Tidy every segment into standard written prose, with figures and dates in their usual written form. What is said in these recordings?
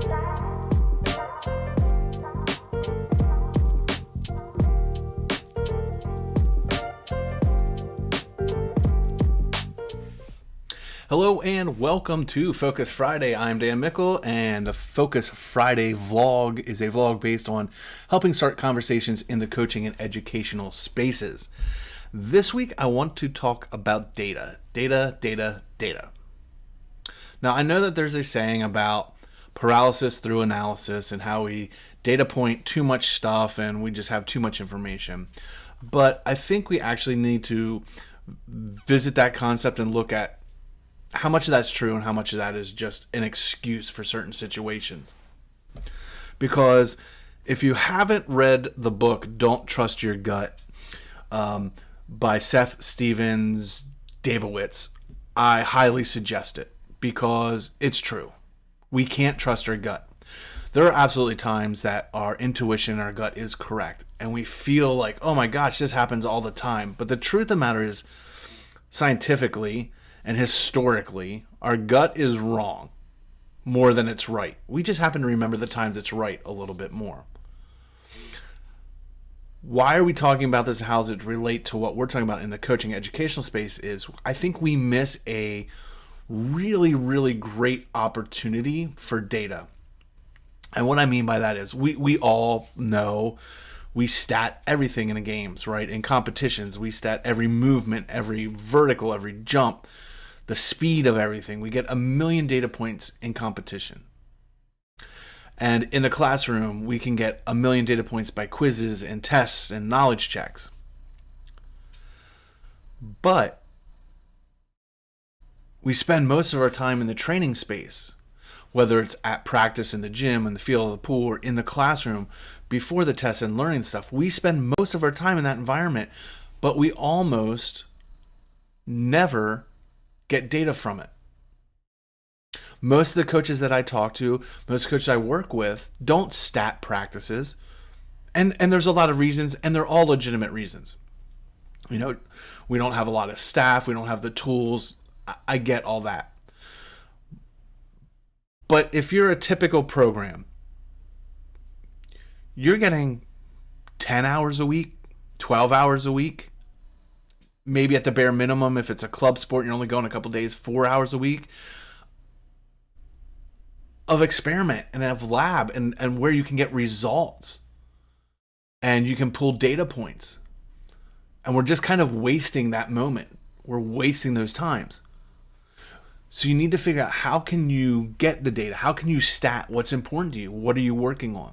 Hello and welcome to Focus Friday. I'm Dan Mickle, and the Focus Friday vlog is a vlog based on helping start conversations in the coaching and educational spaces. This week I want to talk about data. Data. Now I know that there's a saying about paralysis through analysis and how we data point too much stuff and we just have too much information. But I think we actually need to visit that concept and look at how much of that's true and how much of that is just an excuse for certain situations. Because if you haven't read the book Don't Trust Your Gut by Seth Stephens-Davowitz, I highly suggest it because it's true. We can't trust our gut. There are absolutely times that our intuition, our gut is correct, and we feel like, oh my gosh, this happens all the time. But the truth of the matter is, scientifically and historically, our gut is wrong more than it's right. We just happen to remember the times it's right a little bit more. Why are we talking about this and how does it relate to what we're talking about in the coaching educational space is I think we miss a really great opportunity for data. And what I mean by that is we all know we stat everything in the games, right? In competitions, we stat every movement, every vertical, every jump, the speed of everything. We get 1 million data points in competition. And in the classroom, we can get 1 million data points by quizzes and tests and knowledge checks. But we spend most of our time in the training space, whether it's at practice in the gym, in the field, of the pool, or in the classroom, before the tests and learning stuff. We spend most of our time in that environment, but we almost never get data from it. Most of the coaches that I talk to, most coaches I work with, don't stat practices. And there's a lot of reasons, and they're all legitimate reasons. You know, we don't have a lot of staff, we don't have the tools. I get all that. But if you're a typical program, you're getting 10 hours a week, 12 hours a week, maybe at the bare minimum, if it's a club sport, you're only going a couple days, 4 hours a week of experiment and of lab and where you can get results and you can pull data points. And we're just kind of wasting that moment. We're wasting those times. So you need to figure out, how can you get the data? How can you stat what's important to you? What are you working on?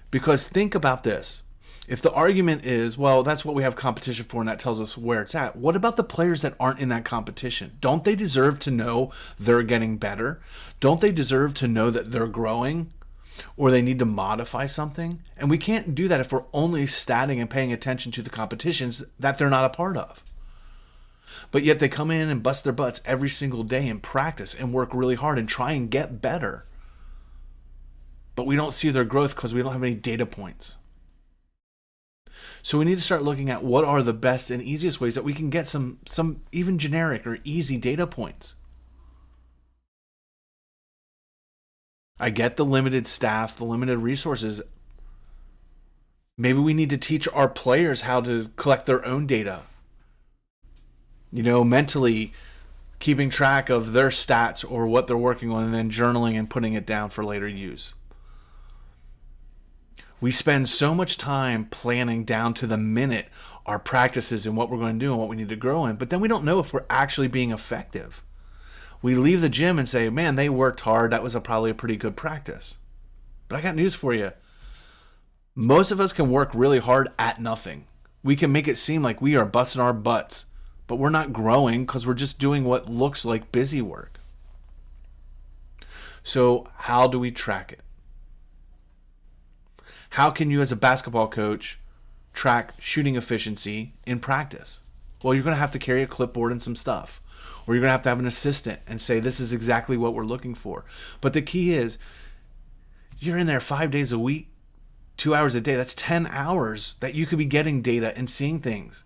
Because think about this. If the argument is, well, that's what we have competition for and that tells us where it's at, what about the players that aren't in that competition? Don't they deserve to know they're getting better? Don't they deserve to know that they're growing or they need to modify something? And we can't do that if we're only statting and paying attention to the competitions that they're not a part of. But yet they come in and bust their butts every single day and practice and work really hard and try and get better. But we don't see their growth because we don't have any data points. So we need to start looking at what are the best and easiest ways that we can get some even generic or easy data points. I get the limited staff, the limited resources. Maybe we need to teach our players how to collect their own data. You know, mentally keeping track of their stats or what they're working on and then journaling and putting it down for later use. We spend so much time planning down to the minute our practices and what we're going to do and what we need to grow in, but then we don't know if we're actually being effective. We leave the gym and say, man, they worked hard. That was probably a pretty good practice. But I got news for you. Most of us can work really hard at nothing. We can make it seem like we are busting our butts, but we're not growing because we're just doing what looks like busy work. So how do we track it? How can you as a basketball coach track shooting efficiency in practice? Well, you're going to have to carry a clipboard and some stuff. Or you're going to have an assistant and say, this is exactly what we're looking for. But the key is, you're in there 5 days a week, 2 hours a day. That's 10 hours that you could be getting data and seeing things.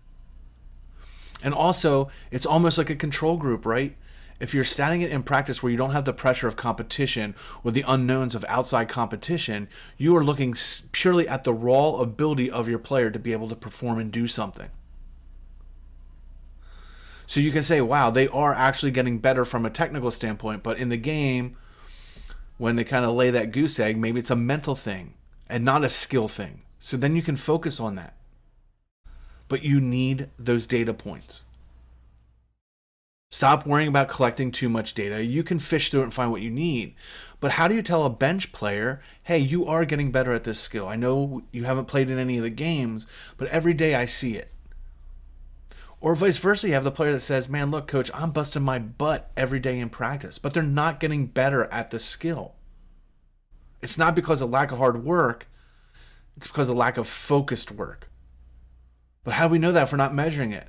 And also, it's almost like a control group, right? If you're statting it in practice where you don't have the pressure of competition or the unknowns of outside competition, you are looking purely at the raw ability of your player to be able to perform and do something. So you can say, wow, they are actually getting better from a technical standpoint, but in the game, when they kind of lay that goose egg, maybe it's a mental thing and not a skill thing. So then you can focus on that. But you need those data points. Stop worrying about collecting too much data. You can fish through it and find what you need. But how do you tell a bench player, hey, you are getting better at this skill? I know you haven't played in any of the games, but every day I see it. Or vice versa, you have the player that says, man, look, coach, I'm busting my butt every day in practice, but they're not getting better at the skill. It's not because of lack of hard work. It's because of lack of focused work. But how do we know that if we're not measuring it?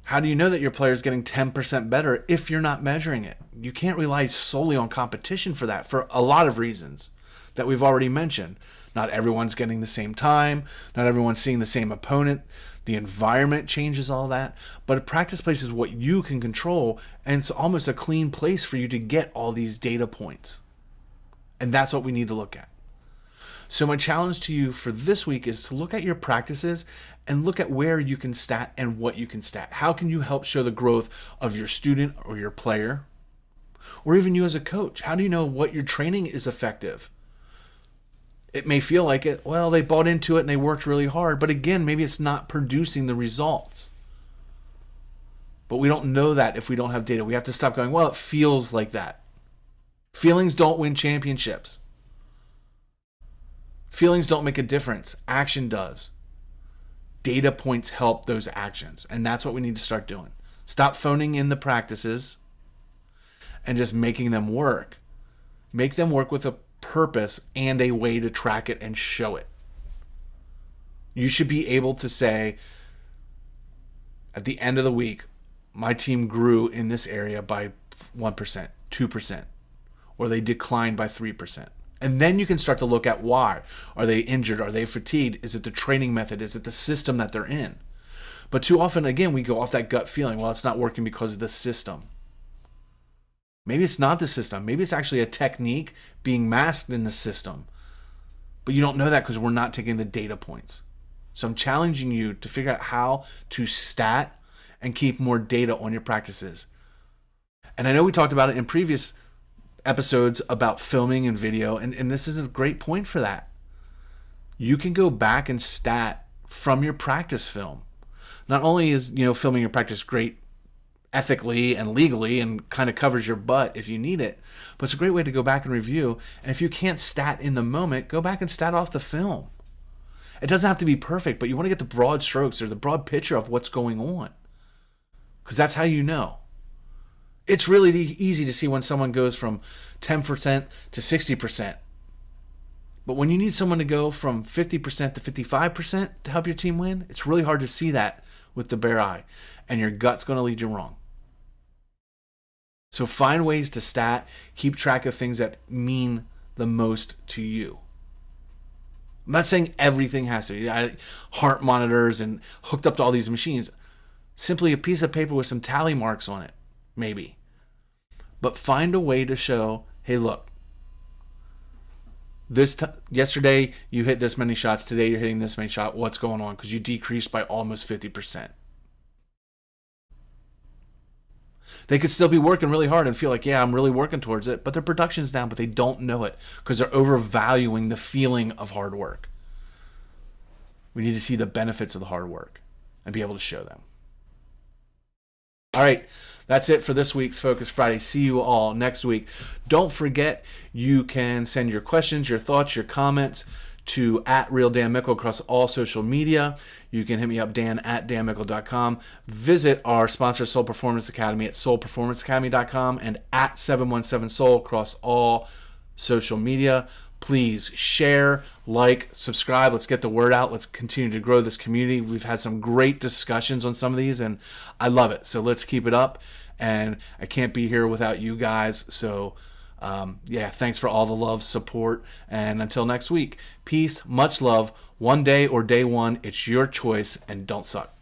How do you know that your player is getting 10% better if you're not measuring it? You can't rely solely on competition for that, for a lot of reasons that we've already mentioned. Not everyone's getting the same time. Not everyone's seeing the same opponent. The environment changes all that. But a practice place is what you can control, and it's almost a clean place for you to get all these data points. And that's what we need to look at. So my challenge to you for this week is to look at your practices and look at where you can stat and what you can stat. How can you help show the growth of your student or your player? Or even you as a coach. How do you know what your training is effective? It may feel like it, well, they bought into it and they worked really hard. But again, maybe it's not producing the results. But we don't know that if we don't have data. We have to stop going, well, it feels like that. Feelings don't win championships. Feelings don't make a difference. Action does. Data points help those actions. And that's what we need to start doing. Stop phoning in the practices and just making them work. Make them work with a purpose and a way to track it and show it. You should be able to say, at the end of the week, my team grew in this area by 1%, 2%, or they declined by 3%. And then you can start to look at why. Are they injured? Are they fatigued? Is it the training method? Is it the system that they're in? But too often, again, we go off that gut feeling, well, it's not working because of the system. Maybe it's not the system. Maybe it's actually a technique being masked in the system. But you don't know that because we're not taking the data points. So I'm challenging you to figure out how to stat and keep more data on your practices. And I know we talked about it in previous episodes about filming and video, and this is a great point for that. You can go back and stat from your practice film. Not only is filming your practice great ethically and legally and kind of covers your butt if you need it, but it's a great way to go back and review. And if you can't stat in the moment, go back and stat off the film. It doesn't have to be perfect, but you want to get the broad strokes or the broad picture of what's going on, because that's how you know. It's really easy to see when someone goes from 10% to 60%. But when you need someone to go from 50% to 55% to help your team win, it's really hard to see that with the bare eye. And your gut's going to lead you wrong. So find ways to stat, keep track of things that mean the most to you. I'm not saying everything has to be heart monitors and hooked up to all these machines. Simply a piece of paper with some tally marks on it. Maybe. But find a way to show, hey, look, yesterday you hit this many shots, today you're hitting this many shots, what's going on? Because you decreased by almost 50%. They could still be working really hard and feel like, yeah, I'm really working towards it, but their production's down, but they don't know it because they're overvaluing the feeling of hard work. We need to see the benefits of the hard work and be able to show them. All right, that's it for this week's Focus Friday. See you all next week. Don't forget, you can send your questions, your thoughts, your comments to @RealDanMickle across all social media. You can hit me up, dan@danmickle.com. Visit our sponsor, Soul Performance Academy, at soulperformanceacademy.com and @717soul across all social media. Please share, like, subscribe. Let's get the word out. Let's continue to grow this community. We've had some great discussions on some of these, and I love it. So let's keep it up. And I can't be here without you guys. So, thanks for all the love, support. And until next week, peace, much love. One day or day one, it's your choice, and don't suck.